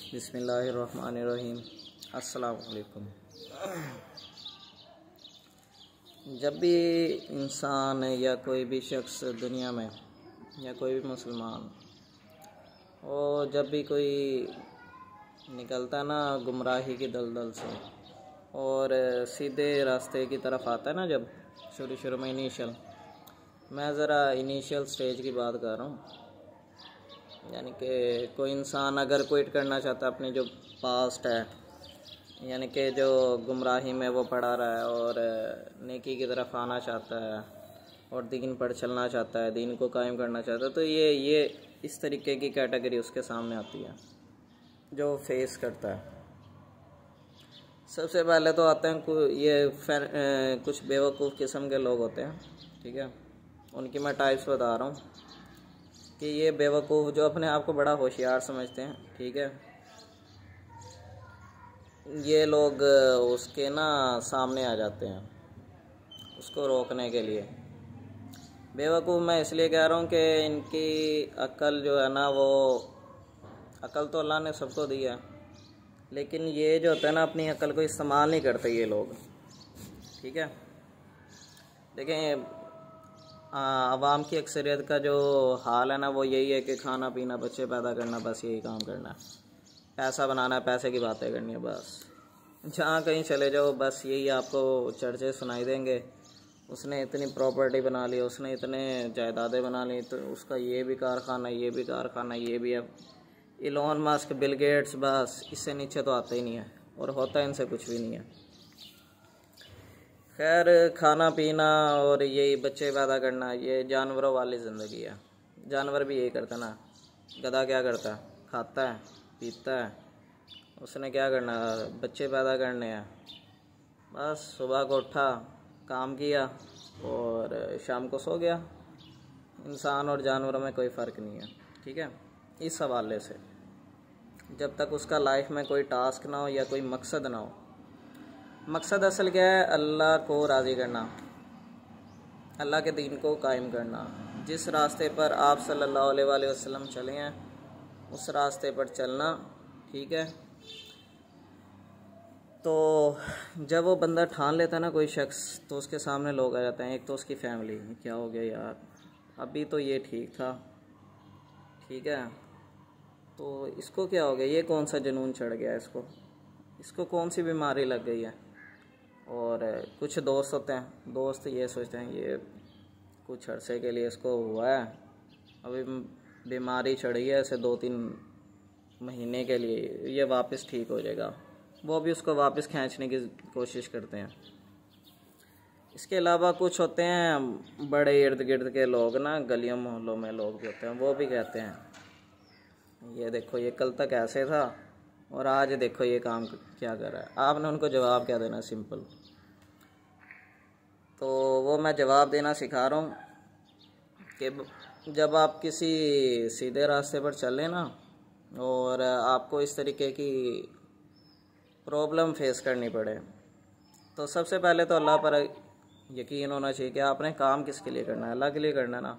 बिस्मिल्लाहिर्रहमानिर्रहीम। अस्सलाम वालेकुम। जब भी इंसान या कोई भी शख्स दुनिया में या कोई भी मुसलमान और जब भी कोई निकलता ना गुमराही की दलदल से और सीधे रास्ते की तरफ आता है ना, जब शुरू में इनिशियल, मैं ज़रा इनिशियल स्टेज की बात कर रहा हूँ। यानी कि कोई इंसान अगर क्विट करना चाहता है अपनी जो पास्ट है, यानी कि जो गुमराही में वो पड़ा रहा है और नेकी की तरफ आना चाहता है और दीन पर चलना चाहता है, दीन को कायम करना चाहता है, तो ये इस तरीके की कैटेगरी उसके सामने आती है जो फेस करता है। सबसे पहले तो आते हैं कुछ बेवकूफ़ किस्म के लोग होते हैं, ठीक है। उनकी मैं टाइप्स बता रहा हूँ कि ये बेवकूफ़ जो अपने आप को बड़ा होशियार समझते हैं, ठीक है, ये लोग उसके ना सामने आ जाते हैं उसको रोकने के लिए। बेवकूफ़ मैं इसलिए कह रहा हूँ कि इनकी अक्ल जो है ना, वो अक्ल तो अल्लाह ने सबको दी है, लेकिन ये जो होता है ना, अपनी अक्ल को इस्तेमाल नहीं करते ये लोग, ठीक है। देखें, आवाम की अक्सरियत का जो हाल है ना, वो यही है कि खाना पीना, बच्चे पैदा करना, बस यही काम करना है, पैसा बनाना है, पैसे की बातें करनी है बस। जहाँ कहीं चले जाओ बस यही आपको चर्चे सुनाई देंगे। उसने इतनी प्रॉपर्टी बना ली, उसने इतने जायदादें बना ली, तो उसका ये भी कारखाना, ये भी कारखाना, ये भी है। इलॉन मस्क, बिल गेट्स, बस इससे नीचे तो आता ही नहीं है, और होता इनसे कुछ भी नहीं है। खैर, खाना पीना और यही बच्चे पैदा करना, ये जानवरों वाली ज़िंदगी है। जानवर भी यही करता ना। गधा क्या करता है? खाता है, पीता है। उसने क्या करना? बच्चे पैदा करने हैं। बस सुबह को उठा, काम किया और शाम को सो गया। इंसान और जानवरों में कोई फ़र्क नहीं है, ठीक है। इस हवाले से जब तक उसका लाइफ में कोई टास्क ना हो या कोई मकसद ना हो। मकसद असल क्या है? अल्लाह को राज़ी करना, अल्लाह के दीन को कायम करना। जिस रास्ते पर आप सल्लल्लाहु अलैहि वसल्लम चले हैं उस रास्ते पर चलना, ठीक है। तो जब वो बंदा ठान लेता है ना कोई शख्स, तो उसके सामने लोग आ जाते हैं। एक तो उसकी फैमिली, क्या हो गया यार, अभी तो ये ठीक था, ठीक है, तो इसको क्या हो गया, ये कौन सा जुनून चढ़ गया इसको कौन सी बीमारी लग गई है। और कुछ दोस्त होते हैं, दोस्त ये सोचते हैं ये कुछ अरसे के लिए इसको हुआ है, अभी बीमारी चढ़ी है इसे 2-3 महीने के लिए, ये वापस ठीक हो जाएगा। वो भी उसको वापस खींचने की कोशिश करते हैं। इसके अलावा कुछ होते हैं बड़े इर्द गिर्द के लोग ना, गलियों मोहल्लों में लोग भी होते हैं, वो भी कहते हैं ये देखो ये कल तक ऐसे था और आज देखो ये काम क्या कर रहा है। आपने उनको जवाब क्या देना? सिंपल। तो वो मैं जवाब देना सिखा रहा हूँ कि जब आप किसी सीधे रास्ते पर चलें ना और आपको इस तरीके की प्रॉब्लम फेस करनी पड़े, तो सबसे पहले तो अल्लाह पर यकीन होना चाहिए कि आपने काम किसके लिए करना है, अल्लाह के लिए करना है ना।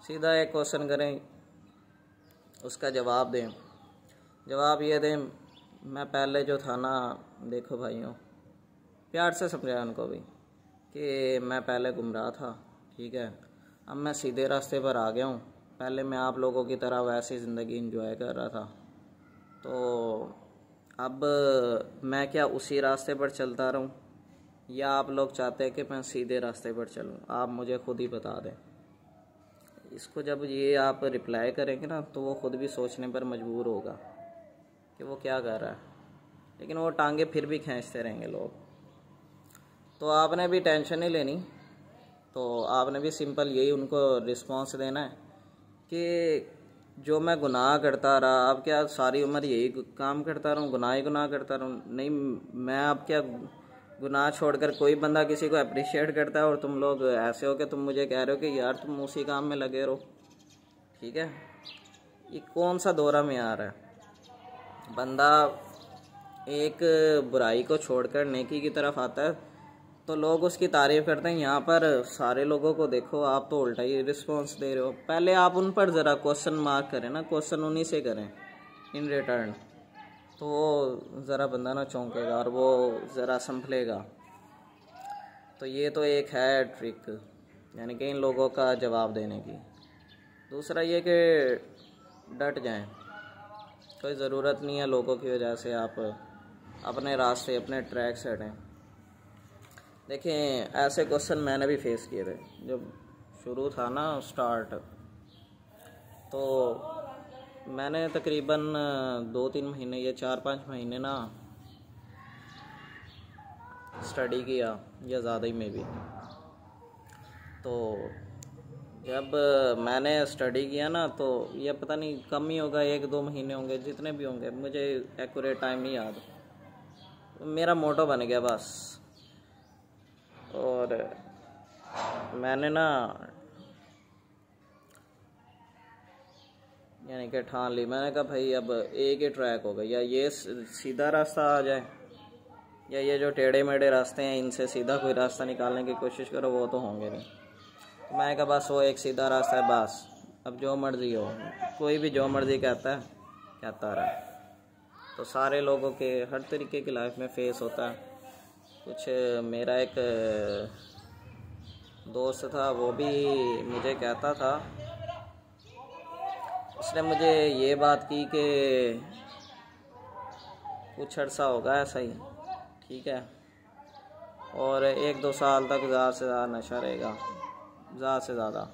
सीधा एक क्वेश्चन करें, उसका जवाब दें। जवाब ये दें, मैं पहले जो था ना, देखो भाइयों, प्यार से समझाया उनको भी कि मैं पहले गुमराह था, ठीक है, अब मैं सीधे रास्ते पर आ गया हूँ। पहले मैं आप लोगों की तरह वैसी ज़िंदगी एंजॉय कर रहा था, तो अब मैं क्या उसी रास्ते पर चलता रहूँ या आप लोग चाहते हैं कि मैं सीधे रास्ते पर चलूँ? आप मुझे खुद ही बता दें। इसको जब ये आप रिप्लाई करेंगे ना, तो वो ख़ुद भी सोचने पर मजबूर होगा कि वो क्या कर रहा है, लेकिन वो टांगे फिर भी खींचते रहेंगे लोग। तो आपने भी टेंशन नहीं लेनी, तो आपने भी सिंपल यही उनको रिस्पॉन्स देना है कि जो मैं गुनाह करता रहा, अब क्या सारी उम्र यही काम करता रहूँ, गुनाह ही गुनाह करता रहूँ? नहीं, मैं अब क्या गुनाह छोड़कर, कोई बंदा किसी को अप्रिशिएट करता है और तुम लोग ऐसे हो कि तुम मुझे कह रहे हो कि यार तुम उसी काम में लगे रहो, ठीक है। ये कौन सा दौरा में आ रहा है? बंदा एक बुराई को छोड़कर नेकी की तरफ आता है तो लोग उसकी तारीफ़ करते हैं। यहाँ पर सारे लोगों को देखो, आप तो उल्टा ही रिस्पॉन्स दे रहे हो। पहले आप उन पर ज़रा क्वेश्चन मार्क करें ना, क्वेश्चन उन्हीं से करें इन रिटर्न। तो वो ज़रा बंदा ना चौंकेगा और वो ज़रा संभलेगा। तो ये तो एक है ट्रिक, यानी कि इन लोगों का जवाब देने की। दूसरा ये कि डट जाएं, कोई ज़रूरत नहीं है लोगों की वजह से आप अपने रास्ते अपने ट्रैक से हटें। देखें, ऐसे क्वेश्चन मैंने भी फेस किए थे जब शुरू था ना स्टार्ट। तो मैंने तकरीबन 2-3 महीने या 4-5 महीने ना स्टडी किया, या ज़्यादा ही में भी। तो जब मैंने स्टडी किया ना, तो ये पता नहीं कम ही होगा, 1-2 महीने होंगे, जितने भी होंगे मुझे एक्यूरेट टाइम नहीं याद। मेरा मोटो बन गया बस। और मैंने ना यानी कि ठान ली, मैंने कहा भाई अब एक ही ट्रैक होगा, या ये सीधा रास्ता आ जाए, या ये जो टेढ़े मेढ़े रास्ते हैं इनसे सीधा कोई रास्ता निकालने की कोशिश करो, वो तो होंगे नहीं। तो मैंने कहा बस वो एक सीधा रास्ता है बस, अब जो मर्ज़ी हो, कोई भी जो मर्ज़ी कहता रहा। तो सारे लोगों के हर तरीके की लाइफ में फेस होता है। कुछ मेरा एक दोस्त था, वो भी मुझे कहता था, उसने मुझे ये बात की कि कुछ अर्सा होगा ऐसा ही, ठीक है, और 1-2 साल तक ज़्यादा से ज़्यादा नशा रहेगा, ज़्यादा से ज़्यादा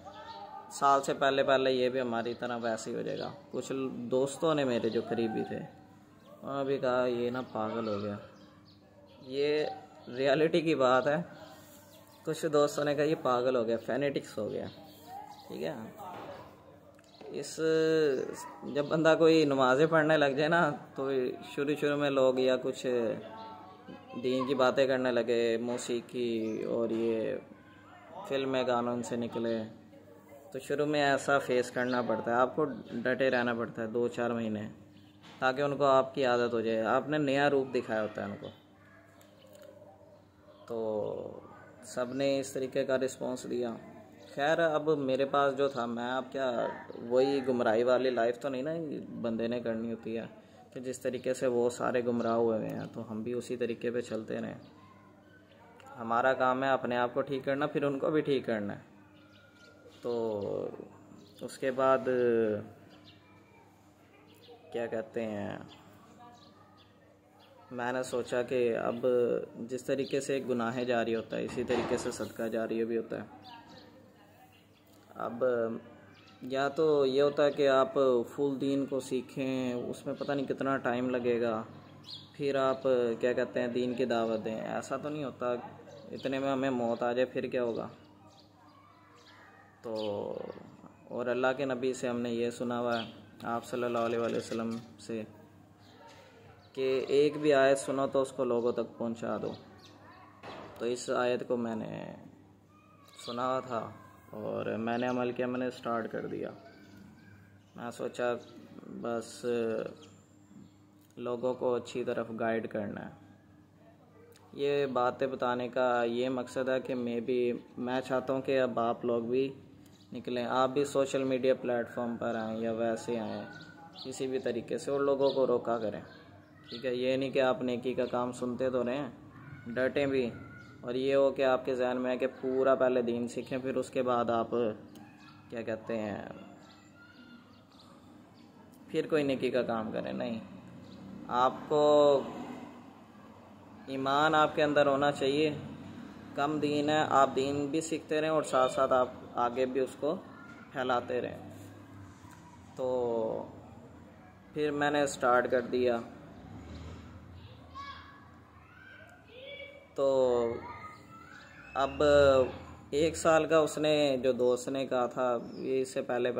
साल से पहले ये भी हमारी तरह वैसे ही हो जाएगा। कुछ दोस्तों ने मेरे जो करीबी थे उन्होंने भी कहा ये ना पागल हो गया। ये रियलिटी की बात है। कुछ दोस्तों ने कहा ये पागल हो गया, फैनेटिक्स हो गया, ठीक है। जब बंदा कोई नमाज़ें पढ़ने लग जाए ना, तो शुरू में लोग या कुछ दीन की बातें करने लगे, मौसीकी और ये फिल्में गानों से निकले, तो शुरू में ऐसा फेस करना पड़ता है, आपको डटे रहना पड़ता है 2-4 महीने, ताकि उनको आपकी आदत हो जाए। आपने नया रूप दिखाया होता है उनको। तो सब ने इस तरीके का रिस्पॉन्स दिया। खैर अब मेरे पास जो था, मैं अब क्या वही गुमराही वाली लाइफ तो नहीं ना बंदे ने करनी होती है कि जिस तरीके से वो सारे गुमराह हुए हैं, तो हम भी उसी तरीके पे चलते रहें। हमारा काम है अपने आप को ठीक करना, फिर उनको भी ठीक करना है। तो उसके बाद क्या कहते हैं, मैंने सोचा कि अब जिस तरीके से गुनाह जारी होता है, इसी तरीके से सदका जारी भी होता है। अब या तो ये होता है कि आप फुल दीन को सीखें, उसमें पता नहीं कितना टाइम लगेगा, फिर आप क्या कहते हैं दीन की दावत दें। ऐसा तो नहीं होता इतने में हमें मौत आ जाए, फिर क्या होगा। तो और अल्लाह के नबी से हमने ये सुना हुआ है, आप सल्लल्लाहु अलैहि वसल्लम से, कि एक भी आयत सुनो तो उसको लोगों तक पहुंचा दो। तो इस आयत को मैंने सुना था और मैंने अमल किया, मैंने स्टार्ट कर दिया। मैं सोचा बस लोगों को अच्छी तरफ गाइड करना है। ये बातें बताने का ये मकसद है कि मैं चाहता हूँ कि अब आप लोग भी निकलें, आप भी सोशल मीडिया प्लेटफॉर्म पर आएँ या वैसे आएँ, किसी भी तरीके से, और लोगों को रोका करें, ठीक है। ये नहीं कि आप नेकी का काम सुनते तो रहें, डटें भी, और ये हो कि आपके जहन में है कि पूरा पहले दीन सीखें, फिर उसके बाद आप क्या कहते हैं फिर कोई नेकी का काम करें। नहीं, आपको ईमान आपके अंदर होना चाहिए। कम दीन है, आप दीन भी सीखते रहें और साथ साथ आप आगे भी उसको फैलाते रहें। तो फिर मैंने स्टार्ट कर दिया। तो अब 1 साल का उसने जो दोस्त ने कहा था, ये इससे पहले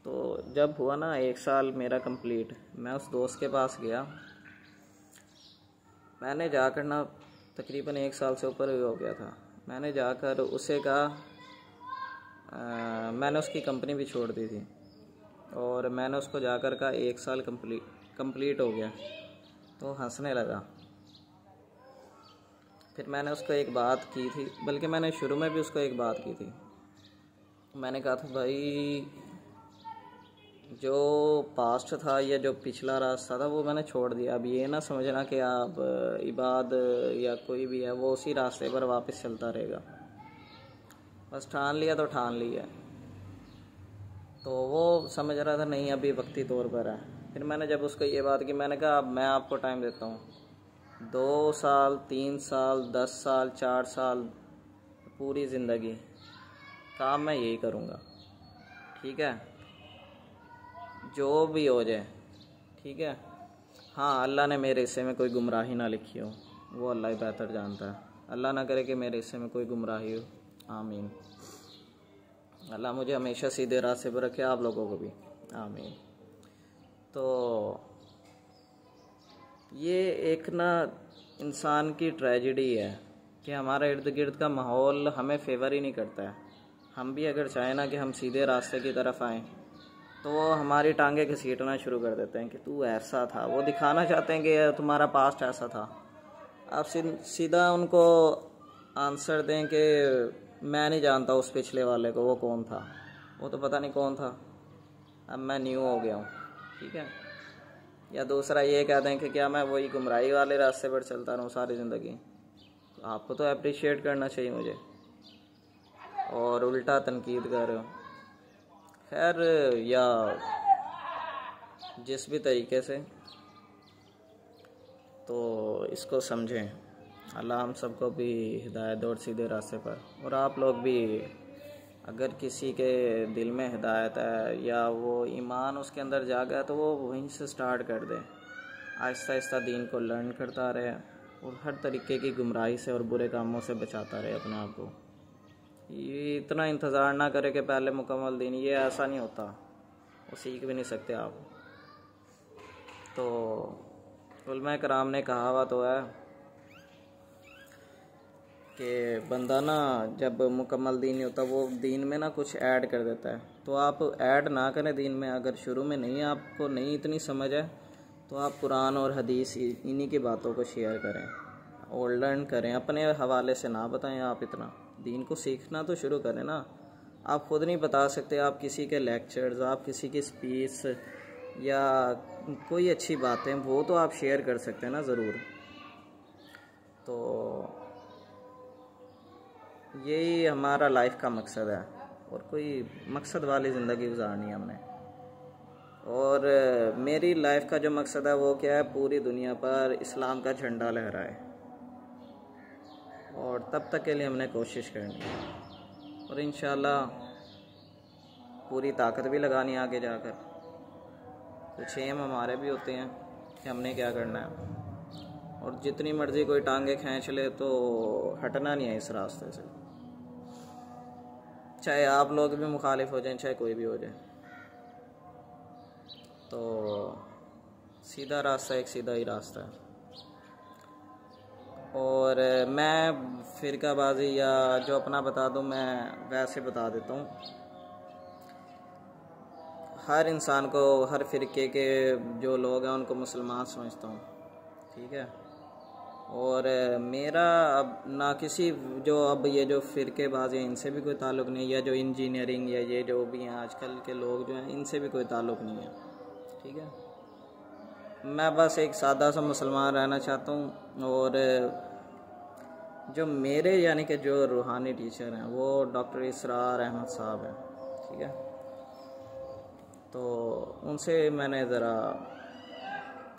तो जब हुआ ना 1 साल मेरा कंप्लीट, मैं उस दोस्त के पास गया। मैंने जाकर ना तकरीबन 1 साल से ऊपर हो गया था। मैंने जाकर उससे कहा, मैंने उसकी कंपनी भी छोड़ दी थी, और मैंने उसको जाकर कहा 1 साल कंप्लीट हो गया। तो हंसने लगा। फिर मैंने उसको एक बात की थी, बल्कि मैंने शुरू में भी उसको एक बात की थी। मैंने कहा था भाई जो पास्ट था या जो पिछला रास्ता था वो मैंने छोड़ दिया। अब ये ना समझना कि आप इबाद या कोई भी है वो उसी रास्ते पर वापस चलता रहेगा। बस ठान लिया तो ठान लिया। तो वो समझ रहा था नहीं अभी वक्ती तौर पर है। फिर मैंने जब उसको ये बात की, मैंने कहा अब मैं आपको टाइम देता हूँ, 2 साल, 3 साल, 10 साल, 4 साल, पूरी ज़िंदगी काम मैं यही करूँगा, ठीक है, जो भी हो जाए, ठीक है। हाँ, अल्लाह ने मेरे हिस्से में कोई गुमराही ना लिखी हो, वो अल्लाह ही बेहतर जानता है। अल्लाह ना करे कि मेरे हिस्से में कोई गुमराही हो, आमीन। अल्लाह मुझे हमेशा सीधे रास्ते पर रखे, आप लोगों को भी, आमीन। तो ये एक ना इंसान की ट्रेजेडी है कि हमारा इर्द गिर्द का माहौल हमें फेवर ही नहीं करता है। हम भी अगर चाहें ना कि हम सीधे रास्ते की तरफ आएँ तो वो हमारी टांगें घसीटना शुरू कर देते हैं कि तू ऐसा था। वो दिखाना चाहते हैं कि तुम्हारा पास्ट ऐसा था। आप सीधा उनको आंसर दें कि मैं नहीं जानता उस पिछले वाले को, वो कौन था, वो तो पता नहीं कौन था, अब मैं न्यू हो गया हूँ, ठीक है। या दूसरा ये कह दें कि क्या मैं वही गुमराही वाले रास्ते पर चलता रहूँ सारी ज़िंदगी। तो आपको तो अप्रिशिएट करना चाहिए मुझे, और उल्टा तनकीद कर रहे हो। खैर, या जिस भी तरीके से, तो इसको समझें। अल्लाह हम सबको भी हिदायत और सीधे रास्ते पर। और आप लोग भी अगर किसी के दिल में हिदायत है या वो ईमान उसके अंदर जागा है तो वो वहीं से स्टार्ट कर दे, आहिस्ता आहिस्ता दीन को लर्न करता रहे और हर तरीके की गुमराही से और बुरे कामों से बचाता रहे अपने आप को। ये इतना इंतज़ार ना करे कि पहले मुकम्मल दीन, ये ऐसा नहीं होता, वो सीख भी नहीं सकते आप। तो उलमा कराम ने कहा तो है कि बंदा ना जब मुकम्मल दीन नहीं होता वो दीन में ना कुछ ऐड कर देता है। तो आप ऐड ना करें दीन में। अगर शुरू में नहीं, आपको नहीं इतनी समझ है तो आप कुरान और हदीस इन्हीं की बातों को शेयर करें और लर्न करें, अपने हवाले से ना बताएं। आप इतना दीन को सीखना तो शुरू करें ना। आप ख़ुद नहीं बता सकते, आप किसी के लेक्चर्स, आप किसी की स्पीच या कोई अच्छी बातें वो तो आप शेयर कर सकते हैं ना ज़रूर। तो यही हमारा लाइफ का मकसद है, और कोई मकसद वाली ज़िंदगी गुजारनी है हमने। और मेरी लाइफ का जो मकसद है वो क्या है, पूरी दुनिया पर इस्लाम का झंडा लहराए, और तब तक के लिए हमने कोशिश करनी है और इंशाल्लाह पूरी ताकत भी लगानी आगे जाकर। कुछ एम हमारे भी होते हैं कि हमने क्या करना है, और जितनी मर्ज़ी कोई टांगे खींच ले तो हटना नहीं है इस रास्ते से, चाहे आप लोग भी मुखालिफ हो जाएं, चाहे कोई भी हो जाए। तो सीधा रास्ता एक सीधा ही रास्ता है। और मैं फ़िरकाबाजी या जो अपना बता दूं, मैं वैसे बता देता हूँ। हर इंसान को, हर फ़िरके के जो लोग हैं उनको मुसलमान समझता हूँ, ठीक है। और मेरा अब ना किसी जो अब ये जो फ़िरकेबाज़ी हैं इनसे भी कोई ताल्लुक़ नहीं है, या जो इंजीनियरिंग या ये जो भी हैं आजकल के लोग जो हैं इनसे भी कोई ताल्लुक़ नहीं है, ठीक है। मैं बस एक सादा सा मुसलमान रहना चाहता हूँ। और जो मेरे यानी कि जो रूहानी टीचर हैं वो डॉक्टर इसरार अहमद साहब हैं, ठीक है। तो उनसे मैंने ज़रा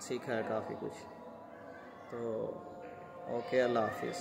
सीखा है काफ़ी कुछ। तो ओके, अल्लाह हाफिज़।